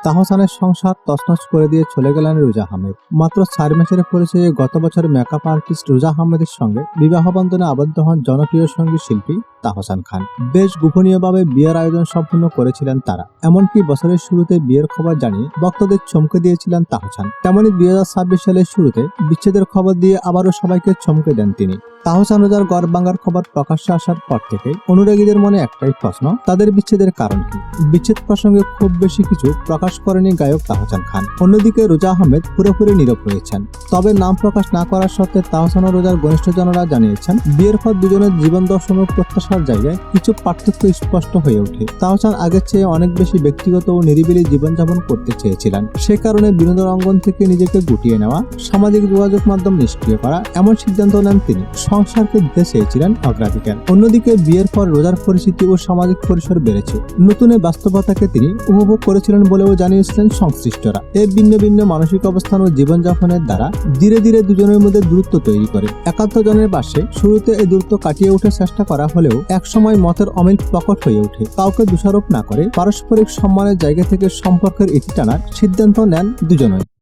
তাহসানের সংসার তছনছ করে দিয়ে চলে গেলেন রোজা আহমেদ। মাত্র 4 মাসের পরিচয়ে গত বছর মেকআপ আর্টিস্ট রোজা আহমেদের সঙ্গে বিবাহ বন্ধনে আবদ্ধ হন জনপ্রিয় সঙ্গীত শিল্পী তাহসান খান। বেশ গোপনীয়ভাবে বিয়ের আয়োজন সম্পূর্ণ করেছিলেন তারা। এমনকি বছরের শুরুতে বিয়ের খবর জানিয়ে ভক্তদের চমকে দিয়েছিলেন তাহসান। তেমনি 2026 সালের শুরুতে বিচ্ছেদের খবর দিয়ে আবারও সবাইকে চমকে দেন তিনি। তাহসান রোজার ঘর ভাঙার খবর প্রকাশ্যে আসার পর থেকে অনুরাগীদের মনে একটাই প্রশ্ন, তাদের বিচ্ছেদের কারণ কি? বিচ্ছেদ প্রসঙ্গে খুব বেশি কিছু প্রকাশ করেনি গায়ক তাহসান খান। অন্যদিকে রোজা আহমেদ পুরোপুরি নীরব রয়েছেন। তবে নাম প্রকাশ না করার সত্ত্বে তাহসান ও রোজার ঘনিষ্ঠজনরা জানিয়েছেন, বিয়ের পর দুজনের জীবন দর্শন ও প্রত্যাশার জায়গায় কিছু পার্থক্য স্পষ্ট হয়ে ওঠে। তাহসান আগের চেয়ে অনেক বেশি ব্যক্তিগত ও নিরিবিলি জীবনযাপন করতে চেয়েছিলেন। সে কারণে বিনোদন অঙ্গন থেকে নিজেকে গুটিয়ে নেওয়া, সামাজিক যোগাযোগ মাধ্যম নিষ্ক্রিয় করা এমন সিদ্ধান্ত নেন তিনি। সংসারকে দিতে চেয়েছিলেন অগ্রাধিকার। অন্যদিকে বিয়ের পর রোজার পরিচিতি ও সামাজিক পরিসর বেড়েছে। নতুন বাস্তবতাকে তিনি উপভোগ করেছিলেন বলেও জানিয়েছিলেন সংশ্লিষ্টরা। এই ভিন্ন ভিন্ন মানসিক অবস্থান ও জীবনযাপনের দ্বারা ধীরে ধীরে দুজনের মধ্যে দূরত্ব তৈরি করে। একাত্ম জনের পাশে শুরুতে এই দূরত্ব কাটিয়ে ওঠার চেষ্টা করা হলেও একসময় মতের অমিল প্রকট হয়ে ওঠে। কাউকে দোষারোপ না করে পারস্পরিক সম্মানের জায়গা থেকে সম্পর্কের ইতি টানার সিদ্ধান্ত নেন দুজনই।